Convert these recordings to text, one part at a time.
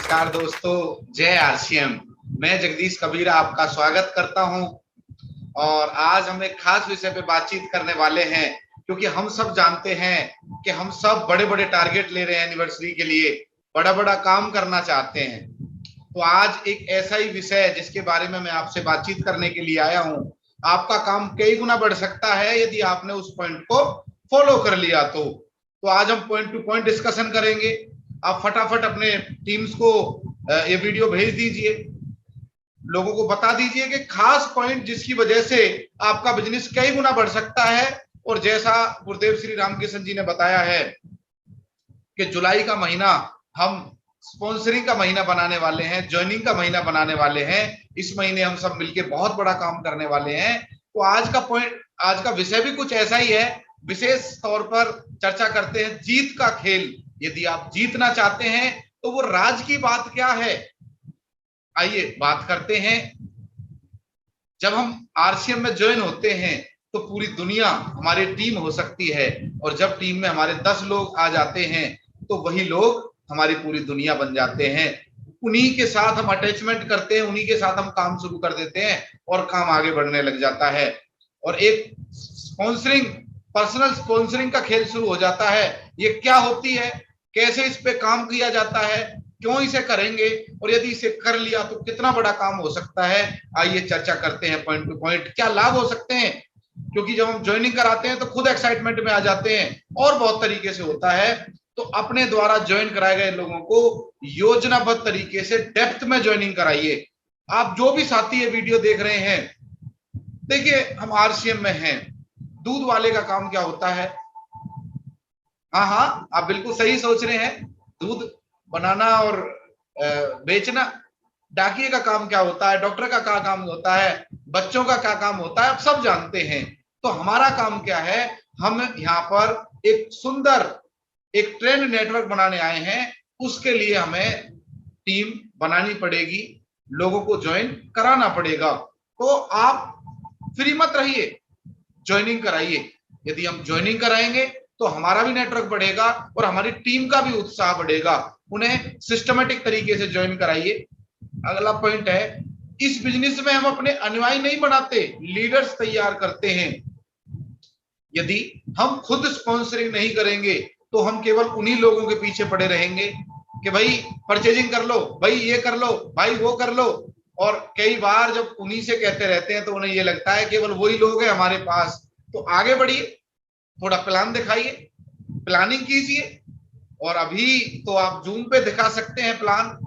नमस्कार दोस्तों, जय आरसीएम। मैं जगदीश कबीरा आपका स्वागत करता हूं और आज हम एक खास विषय पे बातचीत करने वाले हैं, क्योंकि हम सब जानते हैं कि हम सब बड़े बड़े टारगेट ले रहे हैं एनिवर्सरी के लिए, बड़ा बड़ा काम करना चाहते हैं। तो आज एक ऐसा ही विषय है जिसके बारे में मैं आपसे बातचीत करने के लिए आया हूं। आपका काम कई गुना बढ़ सकता है यदि आपने उस पॉइंट को फॉलो कर लिया तो आज हम पॉइंट टू पॉइंट डिस्कशन करेंगे। आप फटाफट अपने टीम्स को ये वीडियो भेज दीजिए, लोगों को बता दीजिए कि खास पॉइंट जिसकी वजह से आपका बिजनेस कई गुना बढ़ सकता है। और जैसा गुरुदेव श्री रामकृष्ण जी ने बताया है कि जुलाई का महीना हम स्पॉन्सरिंग का महीना बनाने वाले हैं, ज्वाइनिंग का महीना बनाने वाले हैं। इस महीने हम सब मिलकर बहुत बड़ा काम करने वाले हैं। तो आज का पॉइंट, आज का विषय भी कुछ ऐसा ही है। विशेष तौर पर चर्चा करते हैं जीत का खेल। यदि आप जीतना चाहते हैं तो वो राज की बात क्या है, आइए बात करते हैं। जब हम आरसीएम में ज्वाइन होते हैं तो पूरी दुनिया हमारी टीम हो सकती है, और जब टीम में हमारे 10 लोग आ जाते हैं तो वही लोग हमारी पूरी दुनिया बन जाते हैं। उन्हीं के साथ हम अटैचमेंट करते हैं, उन्हीं के साथ हम काम शुरू कर देते हैं और काम आगे बढ़ने लग जाता है। और एक स्पॉन्सरिंग, पर्सनल स्पॉन्सरिंग का खेल शुरू हो जाता है। ये क्या होती है, कैसे इस पे काम किया जाता है, क्यों इसे करेंगे, और यदि इसे कर लिया तो कितना बड़ा काम हो सकता है। आइए चर्चा करते हैं पॉइंट टू पॉइंट, क्या लाभ हो सकते हैं। क्योंकि जब हम ज्वाइनिंग कराते हैं तो खुद एक्साइटमेंट में आ जाते हैं, और बहुत तरीके से होता है। तो अपने द्वारा ज्वाइन कराए गए लोगों को योजनाबद्ध तरीके से डेप्थ में ज्वाइनिंग कराइए। आप जो भी साथी ये वीडियो देख रहे हैं, देखिए हम आरसीएम में हैं। दूध वाले का काम क्या होता है? हाँ, आप बिल्कुल सही सोच रहे हैं, दूध बनाना और बेचना। डाकिए का काम क्या होता है, डॉक्टर का क्या काम होता है, बच्चों का क्या काम होता है, आप सब जानते हैं। तो हमारा काम क्या है, हम यहाँ पर एक सुंदर एक ट्रेंड नेटवर्क बनाने आए हैं। उसके लिए हमें टीम बनानी पड़ेगी, लोगों को ज्वाइन कराना पड़ेगा। तो आप फ्री मत रहिए, ज्वाइनिंग कराइए। यदि हम ज्वाइनिंग कराएंगे तो हमारा भी नेटवर्क बढ़ेगा और हमारी टीम का भी उत्साह बढ़ेगा। उन्हें सिस्टमेटिक तरीके से ज्वाइन कराइए। अगला पॉइंट है, इस बिजनेस में हम अपने अनुयायी नहीं बनाते, लीडर्स तैयार करते हैं। यदि हम खुद स्पॉन्सरिंग नहीं करेंगे तो हम केवल उन्हीं लोगों के पीछे पड़े रहेंगे कि भाई परचेजिंग कर लो, भाई ये कर लो, भाई वो कर लो। और कई बार जब उन्हीं से कहते रहते हैं तो उन्हें ये लगता है केवल वही लोग हैं हमारे पास। तो आगे बढ़िए, थोड़ा प्लान दिखाइए, प्लानिंग कीजिए। और अभी तो आप जूम पे दिखा सकते हैं प्लान,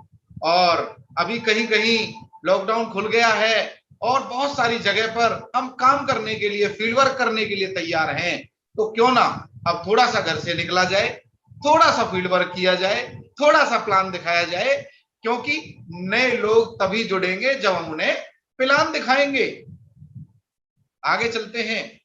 और अभी कहीं कहीं लॉकडाउन खुल गया है और बहुत सारी जगह पर हम काम करने के लिए, फील्ड वर्क करने के लिए तैयार हैं। तो क्यों ना अब थोड़ा सा घर से निकला जाए, थोड़ा सा फील्ड वर्क किया जाए, थोड़ा सा प्लान दिखाया जाए। क्योंकि नए लोग तभी जुड़ेंगे जब हम उन्हें प्लान दिखाएंगे। आगे चलते हैं।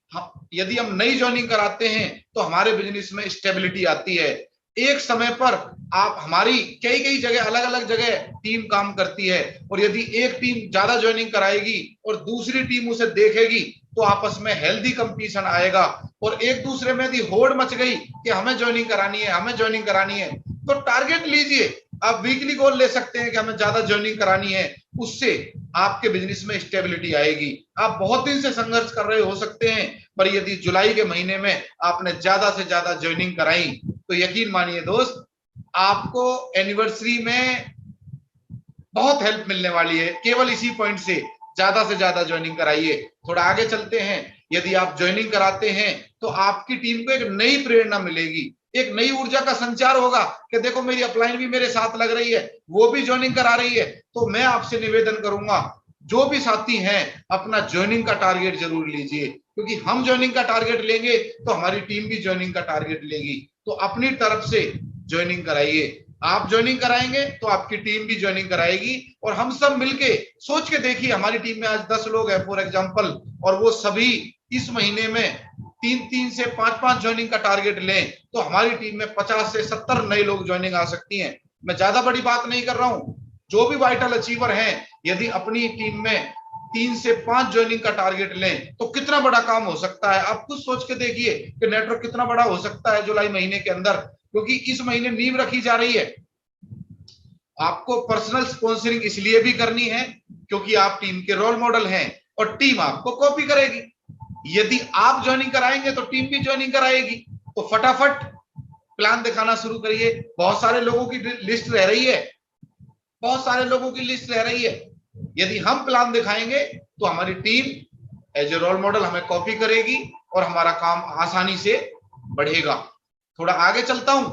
यदि हम नई ज्वाइनिंग कराते हैं तो हमारे बिजनेस में स्टेबिलिटी आती है। एक समय पर आप, हमारी कई कई जगह, अलग अलग जगह टीम काम करती है, और यदि एक टीम ज्यादा ज्वाइनिंग कराएगी और दूसरी टीम उसे देखेगी तो आपस में हेल्दी कंपटीशन आएगा। और एक दूसरे में यदि होड़ मच गई कि हमें ज्वाइनिंग करानी है, हमें ज्वाइनिंग करानी है, तो टारगेट लीजिए। आप वीकली गोल ले सकते हैं कि हमें ज्यादा ज्वाइनिंग करानी है। उससे आपके बिजनेस में स्टेबिलिटी आएगी। आप बहुत दिन से संघर्ष कर रहे हो सकते हैं, पर यदि जुलाई के महीने में आपने ज्यादा से ज्यादा ज्वाइनिंग कराई तो यकीन मानिए दोस्त, आपको एनिवर्सरी में बहुत हेल्प मिलने वाली है। केवल इसी पॉइंट से ज्यादा ज्वाइनिंग कराइए। थोड़ा आगे चलते हैं। यदि आप ज्वाइनिंग कराते हैं तो आपकी टीम को एक नई प्रेरणा मिलेगी, एक नई ऊर्जा का संचार होगा कि देखो मेरी अपलाइन भी मेरे साथ लग रही है, वो भी ज्वाइनिंग करा रही है। तो मैं आपसे निवेदन करूंगा, जो भी साथी हैं अपना ज्वाइनिंग का टारगेट जरूर लीजिए, क्योंकि हम ज्वाइनिंग का टारगेट लेंगे तो हमारी टीम भी ज्वाइनिंग का टारगेट लेगी। तो अपनी तरफ से ज्वाइनिंग कराइए। आप ज्वाइनिंग कराएंगे तो आपकी टीम भी ज्वाइनिंग कराएगी, और हम सब मिलके सोच के देखिए, हमारी टीम में आज 10 लोग हैं फॉर एग्जांपल, और वो सभी इस महीने में 3 से 5 ज्वाइनिंग का टारगेट लें तो हमारी टीम में 50 से 70 नए लोग ज्वाइनिंग आ सकती हैं। मैं ज्यादा बड़ी बात नहीं कर रहा हूं। जो भी वाइटल अचीवर हैं, यदि अपनी टीम में 3 से 5 ज्वाइनिंग का टारगेट लें तो कितना बड़ा काम हो सकता है। आप खुद सोच के देखिए कि नेटवर्क कितना बड़ा हो सकता है जुलाई महीने के अंदर, क्योंकि इस महीने नींव रखी जा रही है। आपको पर्सनल स्पॉन्सरिंग इसलिए भी करनी है क्योंकि आप टीम के रोल मॉडल हैं और टीम आपको कॉपी करेगी। यदि आप ज्वाइनिंग कराएंगे तो टीम भी ज्वाइनिंग कराएगी। तो फटाफट प्लान दिखाना शुरू करिए। बहुत सारे लोगों की लिस्ट रह रही है, बहुत सारे लोगों की लिस्ट रह रही है। यदि हम प्लान दिखाएंगे तो हमारी team as a role model हमें कॉपी करेगी और हमारा काम आसानी से बढ़ेगा। थोड़ा आगे चलता हूं।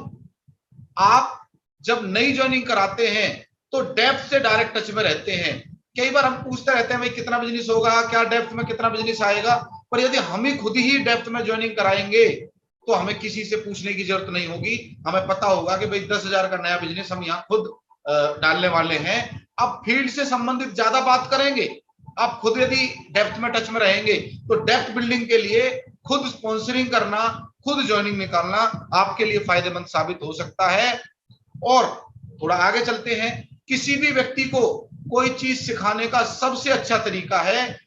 आप जब नई ज्वाइनिंग कराते हैं तो डेप्थ से डायरेक्ट टच में रहते हैं। कई बार हम पूछते रहते हैं भाई कितना बिजनेस होगा, क्या डेप्थ में कितना बिजनेस आएगा, पर यदि हम ही खुद ही डेप्थ में ज्वाइनिंग कराएंगे तो हमें किसी से पूछने की जरूरत नहीं होगी। हमें पता होगा कि भाई 10,000 का नया बिजनेस हम यहाँ खुद डालने वाले हैं। अब फील्ड से संबंधित ज्यादा बात करेंगे। आप खुद यदि डेप्थ में टच में रहेंगे तो डेप्थ बिल्डिंग के लिए खुद स्पॉन्सरिंग करना, खुद ज्वाइनिंग निकालना आपके लिए फायदेमंद साबित हो सकता है। और थोड़ा आगे चलते हैं। किसी भी व्यक्ति को कोई चीज सिखाने का सबसे अच्छा तरीका है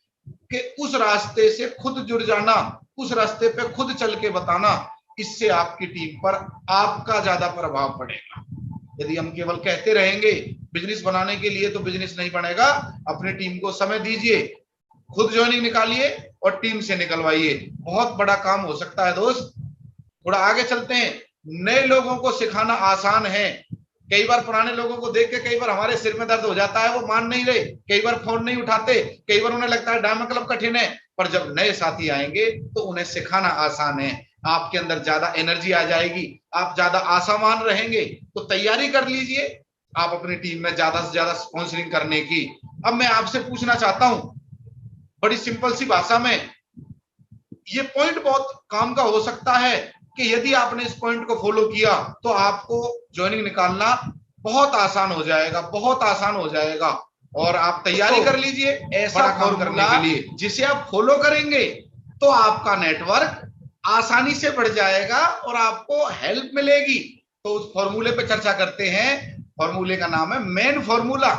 कि उस रास्ते से खुद जुड़ जाना, उस रास्ते पे खुद चल के बताना। इससे आपकी टीम पर आपका ज्यादा प्रभाव पड़ेगा। यदि हम केवल कहते रहेंगे बिजनेस बनाने के लिए तो बिजनेस नहीं बनेगा। अपनी टीम को समय दीजिए, खुद ज्वाइनिंग निकालिए और टीम से निकलवाइए। बहुत बड़ा काम हो सकता है दोस्त। थोड़ा आगे चलते हैं। नए लोगों को सिखाना आसान है। कई बार पुराने लोगों को देख के कई बार हमारे सिर में दर्द हो जाता है, वो मान नहीं रहे, कई बार फोन नहीं उठाते, कई बार उन्हें लगता है डायमंड क्लब कठिन है। पर जब नए साथी आएंगे तो उन्हें सिखाना आसान है। आपके अंदर ज्यादा एनर्जी आ जाएगी, आप ज्यादा आसामान रहेंगे। तो तैयारी कर लीजिए आप अपनी टीम में ज्यादा से ज्यादा स्पॉन्सरिंग करने की। अब मैं आपसे पूछना चाहता हूं बड़ी सिंपल सी भाषा में, ये पॉइंट बहुत काम का हो सकता है कि यदि आपने इस पॉइंट को फॉलो किया तो आपको ज्वाइनिंग निकालना बहुत आसान हो जाएगा, बहुत आसान हो जाएगा। और आप तैयारी कर लीजिए ऐसा काम करने के लिए जिसे आप फॉलो करेंगे तो आपका नेटवर्क आसानी से बढ़ जाएगा और आपको हेल्प मिलेगी। तो उस फॉर्मूले पे चर्चा करते हैं। फॉर्मूले का नाम है मेन फॉर्मूला।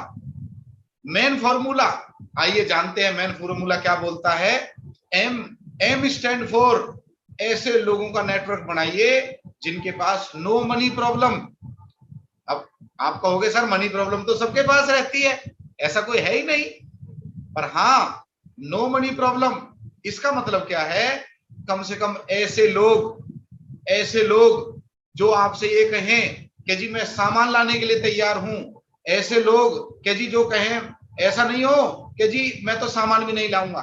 मेन फॉर्मूला, आइए जानते हैं मेन फॉर्मूला क्या बोलता है। एम स्टैंड फॉर ऐसे लोगों का नेटवर्क बनाइए जिनके पास नो मनी प्रॉब्लम। अब आप कहोगे सर मनी प्रॉब्लम तो सबके पास रहती है, ऐसा कोई है ही नहीं। पर हाँ, नो मनी प्रॉब्लम इसका मतलब क्या है, कम से कम ऐसे लोग जो आपसे ये कहें कि जी मैं सामान लाने के लिए तैयार हूं। ऐसे लोग कि जी जो कहें ऐसा नहीं हो कि जी मैं तो सामान भी नहीं लाऊंगा,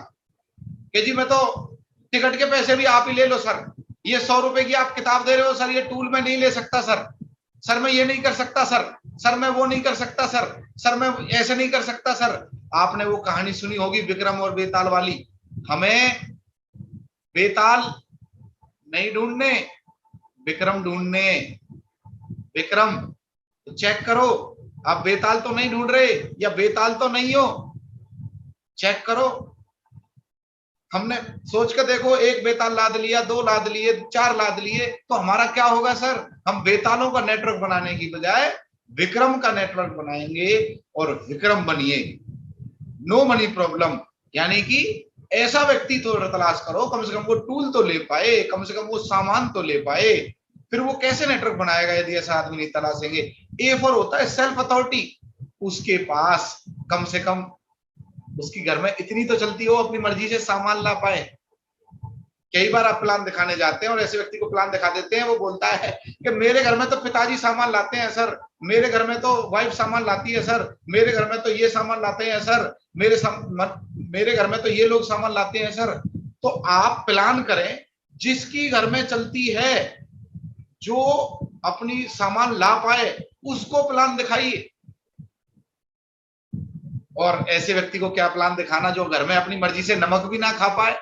कि जी मैं तो टिकट के पैसे भी आप ही ले लो सर, ये 100 रुपए की आप किताब दे रहे हो सर, ये टूल मैं नहीं ले सकता सर मैं ये नहीं कर सकता सर मैं वो नहीं कर सकता सर मैं ऐसे नहीं कर सकता सर। आपने वो कहानी सुनी होगी विक्रम और बेताल वाली। हमें बेताल नहीं ढूंढने, विक्रम ढूंढने। विक्रम तो चेक करो, आप बेताल तो नहीं ढूंढ रहे या बेताल तो नहीं हो, चेक करो। हमने सोच कर देखो, एक बेताल लाद लिया, 2 लाद लिए, 4 लाद लिए, तो हमारा क्या होगा सर। हम बेतालों का नेटवर्क बनाने की बजाय विक्रम का नेटवर्क बनाएंगे और विक्रम बनिए। नो मनी प्रॉब्लम यानी कि ऐसा व्यक्ति तो तलाश करो कम से कम वो टूल तो ले पाए, कम से कम वो सामान तो ले पाए। फिर वो कैसे नेटवर्क बनाएगा यदि ऐसा आदमी नहीं तलाशेंगे। ए फॉर होता है सेल्फ अथॉरिटी। उसके पास कम से कम उसकी घर में इतनी तो चलती हो अपनी मर्जी से सामान ला पाए। कई बार आप प्लान दिखाने जाते हैं और ऐसे व्यक्ति को प्लान दिखा देते हैं, वो बोलता है कि मेरे घर में तो पिताजी सामान लाते हैं सर, मेरे घर में तो वाइफ सामान लाती है सर, मेरे घर में तो ये सामान लाते हैं सर, मेरे घर में तो ये लोग सामान लाते हैं सर। तो आप प्लान करें जिसकी घर में चलती है, जो अपनी सामान ला पाए उसको प्लान दिखाइए। और ऐसे व्यक्ति को क्या प्लान दिखाना जो घर में अपनी मर्जी से नमक भी ना खा पाए।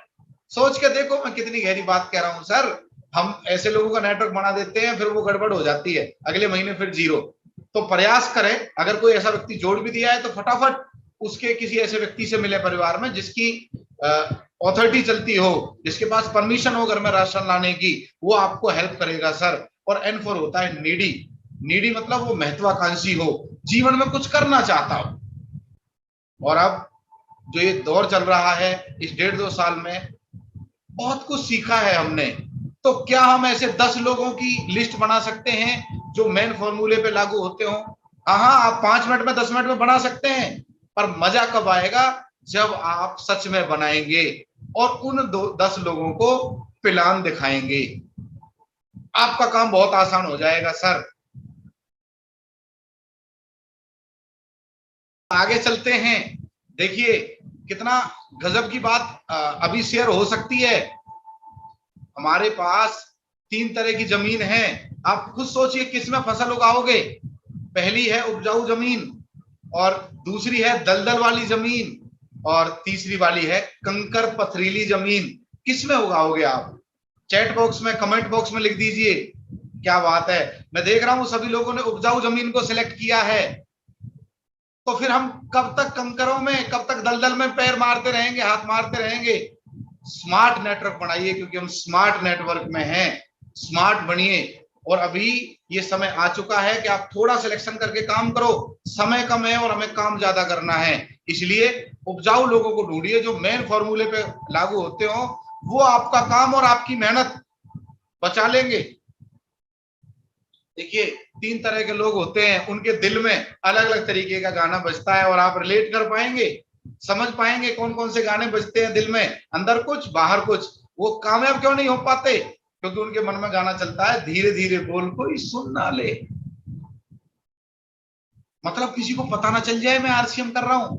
सोच के देखो मैं कितनी गहरी बात कह रहा हूं सर। हम ऐसे लोगों का नेटवर्क बना देते हैं, फिर वो गड़बड़ हो जाती है, अगले महीने फिर जीरो। तो प्रयास करें, अगर कोई ऐसा व्यक्ति जोड़ भी दिया है तो फटाफट उसके किसी ऐसे व्यक्ति से मिले परिवार में जिसकी ऑथोरिटी चलती हो, जिसके पास परमिशन हो घर में राशन लाने की, वो आपको हेल्प करेगा सर। और एन फॉर होता है नीडी। नीडी मतलब वो महत्वाकांक्षी हो, जीवन में कुछ करना चाहता हो। और अब जो ये दौर चल रहा है, इस 1.5-2 साल में बहुत कुछ सीखा है हमने। तो क्या हम ऐसे 10 लोगों की लिस्ट बना सकते हैं जो मेन फॉर्मूले पे लागू होते हो? हाँ, आप 5 मिनट में 10 मिनट में बना सकते हैं, पर मजा कब आएगा जब आप सच में बनाएंगे और उन 10 लोगों को प्लान दिखाएंगे। आपका काम बहुत आसान हो जाएगा सर। आगे चलते हैं। देखिए कितना गजब की बात अभी शेयर हो सकती है। हमारे पास 3 तरह की जमीन है। आप खुद सोचिए किस में फसल उगाओगे। पहली है उपजाऊ जमीन, और दूसरी है दलदल वाली जमीन, और तीसरी वाली है कंकर पथरीली जमीन। किस में उगाओगे आप? चैट बॉक्स में, कमेंट बॉक्स में लिख दीजिए। क्या बात है, मैं देख रहा हूं सभी लोगों ने उपजाऊ जमीन को सिलेक्ट किया है। तो फिर हम कब तक कंकरों में, कब तक दलदल में पैर मारते रहेंगे, हाथ मारते रहेंगे? स्मार्ट नेटवर्क बनाइए, क्योंकि हम स्मार्ट नेटवर्क में हैं। स्मार्ट बनिए। और अभी ये समय आ चुका है कि आप थोड़ा सिलेक्शन करके काम करो। समय कम है और हमें काम ज्यादा करना है, इसलिए उपजाऊ लोगों को ढूंढिए जो मेन फॉर्मूले पे लागू होते हो। वो आपका काम और आपकी मेहनत बचा लेंगे। देखिए 3 तरह के लोग होते हैं, उनके दिल में अलग अलग तरीके का गाना बजता है, और आप रिलेट कर पाएंगे, समझ पाएंगे कौन कौन से गाने बजते हैं दिल में, अंदर कुछ बाहर कुछ। वो कामयाब क्यों नहीं हो पाते? क्योंकि उनके मन में गाना चलता है, धीरे धीरे बोल कोई सुन ना ले। मतलब किसी को पता ना चल जाए मैं आरसीएम कर रहा हूं।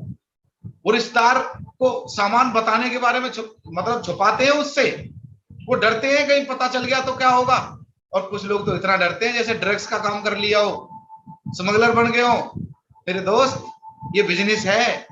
वो रिश्तेदार को सामान बताने के बारे में मतलब छुपाते हैं उससे। वो डरते हैं कहीं पता चल गया तो क्या होगा। और कुछ लोग तो इतना डरते हैं जैसे ड्रग्स का काम कर लिया हो, स्मगलर बन गए हो। मेरे दोस्त, ये बिजनेस है,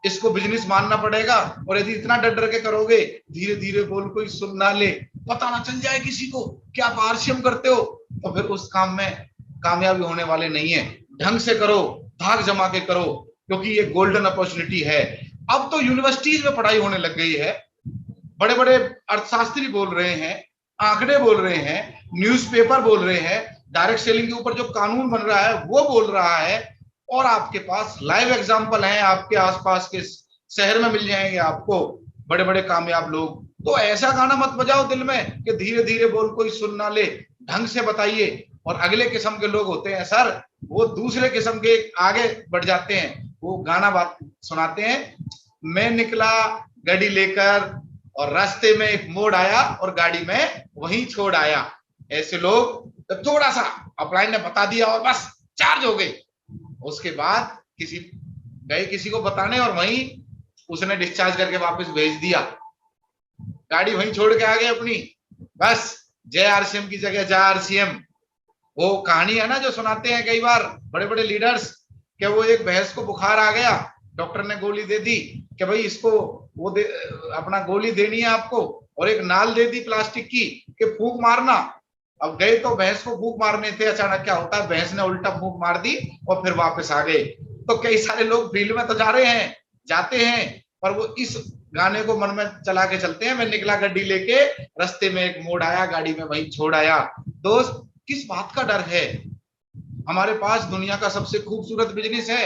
इसको बिजनेस मानना पड़ेगा। और यदि इतना डर डर के करोगे, धीरे धीरे बोल कोई सुन ना ले, पता ना चल जाए किसी को कि आप आरसीएम करते हो, तो फिर उस काम में कामयाबी होने वाले नहीं है। ढंग से करो, धाक जमा के करो, क्योंकि ये गोल्डन अपॉर्चुनिटी है। अब तो यूनिवर्सिटीज में पढ़ाई होने लग गई है। बड़े बड़े अर्थशास्त्री बोल रहे हैं, आंकड़े बोल रहे हैं, न्यूज़पेपर बोल रहे हैं, डायरेक्ट सेलिंग के ऊपर जो कानून बन रहा है वो बोल रहा है। और आपके पास लाइव एग्जांपल हैं, आपके आसपास के शहर में मिल जाएंगे आपको बड़े बड़े कामयाब लोग। तो ऐसा गाना मत बजाओ दिल में कि धीरे धीरे बोल कोई सुन ना ले। ढंग से बताइए। और अगले किस्म के लोग होते हैं सर, वो दूसरे किस्म के आगे बढ़ जाते हैं। वो गाना बात सुनाते हैं, मैं निकला गाड़ी लेकर और रास्ते में एक मोड़ आया और गाड़ी में वहीं छोड़ आया। ऐसे लोग तो थोड़ा सा अपलाइन ने बता दिया और बस चार्ज हो गए। उसके बाद किसी गए किसी को बताने और वहीं उसने डिस्चार्ज करके वापस भेज दिया, गाड़ी वहीं छोड़ के आ गए अपनी। बस जय आरसीएम की जगह जय आरसीएम। वो कहानी है ना जो सुनाते हैं कई बार बड़े बड़े लीडर्स, कि वो एक भैंस को बुखार आ गया, डॉक्टर ने गोली दे दी कि भाई इसको वो अपना गोली देनी है आपको, और एक नाल दे दी प्लास्टिक की कि फूंक मारना। अब गए तो भैंस को फूंक मारने थे, अचानक क्या होता है भैंस ने उल्टा फूंक मार दी और फिर वापस आ गए। तो कई सारे लोग फील्ड में तो जा रहे हैं, जाते हैं, पर वो इस गाने को मन में चला के चलते हैं, मैं निकला गड्डी लेके, रास्ते में एक मोड़ आया, गाड़ी में वहीं छोड़ आया। दोस्त, किस बात का डर है? हमारे पास दुनिया का सबसे खूबसूरत बिजनेस है,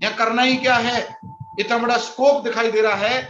यहाँ करना ही क्या है? इतना बड़ा स्कोप दिखाई दे रहा है,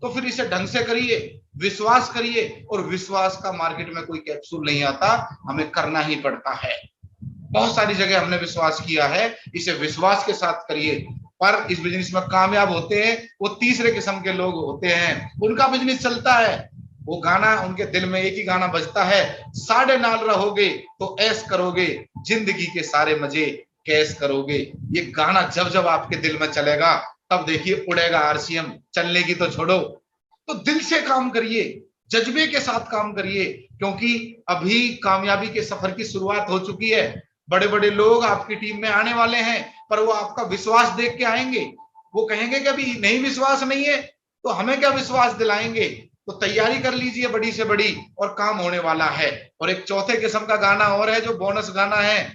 तो फिर इसे ढंग से करिए, विश्वास करिए। और विश्वास का मार्केट में कोई कैप्सूल नहीं आता, हमें करना ही पड़ता है। बहुत सारी जगह हमने विश्वास किया है, इसे विश्वास के साथ करिए। पर इस बिजनेस में कामयाब होते हैं वो तीसरे किस्म के लोग होते हैं, उनका बिजनेस चलता है, वो गाना उनके दिल में एक ही गाना बजता है, साढ़े नाल रहोगे तो ऐस करोगे, जिंदगी के सारे मजे कैस करोगे। ये गाना जब जब आपके दिल में चलेगा, तब देखिए उड़ेगा आरसीएम। चलने की तो छोड़ो, तो दिल से काम करिए, जज्बे के साथ काम करिए, क्योंकि अभी कामयाबी के सफर की शुरुआत हो चुकी है। बड़े बड़े लोग आपकी टीम में आने वाले हैं, पर वो आपका विश्वास देख के आएंगे। वो कहेंगे कि अभी नहीं विश्वास नहीं है, तो हमें क्या विश्वास दिलाएंगे? तो तैयारी कर लीजिए बड़ी से बड़ी, और काम होने वाला है। और एक चौथे किस्म का गाना और है जो बोनस गाना है।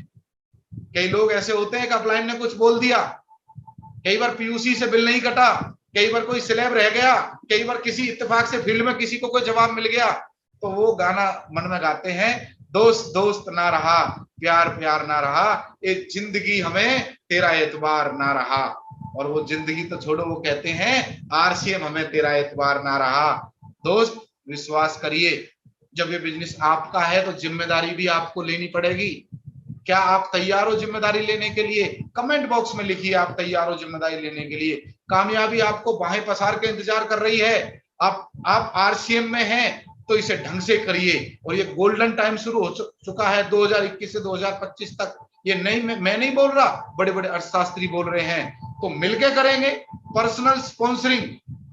कई लोग ऐसे होते हैं कि अपलाइन ने कुछ बोल दिया, कई बार पीयूसी से बिल नहीं कटा, कई बार कोई स्लैब रह गया, कई बार किसी इत्तेफाक से फील्ड में किसी को कोई जवाब मिल गया, तो वो गाना मन में गाते हैं, दोस्त दोस्त ना रहा, प्यार प्यार ना रहा, ये जिंदगी हमें तेरा एतबार ना रहा। और वो जिंदगी तो छोड़ो, वो कहते हैं आरसीएम हमें तेरा एतबार ना रहा। दोस्त, विश्वास करिए, जब ये बिजनेस आपका है तो जिम्मेदारी भी आपको लेनी पड़ेगी। क्या आप तैयार हो जिम्मेदारी लेने के लिए? कमेंट बॉक्स में लिखिए आप तैयार हो जिम्मेदारी लेने के लिए। कामयाबी आपको बाहें पसार के इंतजार कर रही है। आप आरसीएम में हैं तो इसे ढंग से करिए। और ये गोल्डन टाइम शुरू हो चुका है 2021 से 2025 तक। ये नहीं, मैं नहीं बोल रहा, बड़े बड़े अर्थशास्त्री बोल रहे हैं। तो मिलके करेंगे। पर्सनल स्पॉन्सरिंग,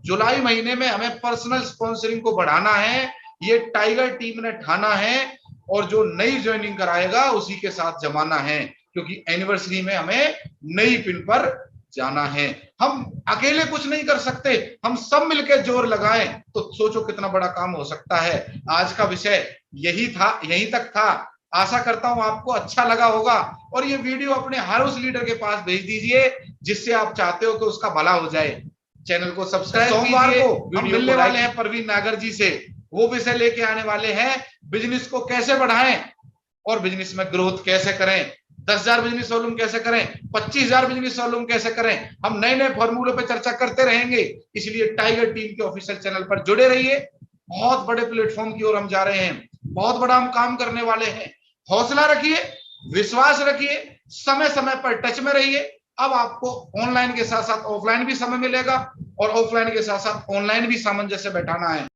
जुलाई महीने में हमें पर्सनल स्पॉन्सरिंग को बढ़ाना है, ये टाइगर टीम ने ठाना है। और जो नई ज्वाइनिंग कराएगा उसी के साथ जमाना है, क्योंकि एनिवर्सरी में हमें नई पिन पर जाना है। हम अकेले कुछ नहीं कर सकते, हम सब मिलकर जोर लगाएं तो सोचो कितना बड़ा काम हो सकता है। आज का विषय यही था, यहीं तक था। आशा करता हूं आपको अच्छा लगा होगा। और ये वीडियो अपने हर उस लीडर के पास भेज दीजिए जिससे आप चाहते हो कि उसका भला हो जाए। चैनल को सब्सक्राइब कीजिए। सोमवार को हम मिलने वाले हैं परवीन नागर जी से। वो विषय लेके आने वाले हैं, बिजनेस को कैसे बढ़ाएं और बिजनेस में ग्रोथ कैसे करें। 10,000 बिजनेस वॉल्यूम कैसे करें, 25,000 बिजनेस वॉल्यूम कैसे करें। हम नए नए फॉर्मूलों पे चर्चा करते रहेंगे। इसलिए टाइगर टीम के ऑफिशियल चैनल पर जुड़े रहिए। बहुत बड़े प्लेटफॉर्म की ओर हम जा रहे हैं, बहुत बड़ा हम काम करने वाले हैं। हौसला रखिए, विश्वास रखिए, समय समय पर टच में रहिए। अब आपको ऑनलाइन के साथ साथ ऑफलाइन भी समय मिलेगा और ऑफलाइन के साथ साथ ऑनलाइन भी सामंजस्य बैठाना है।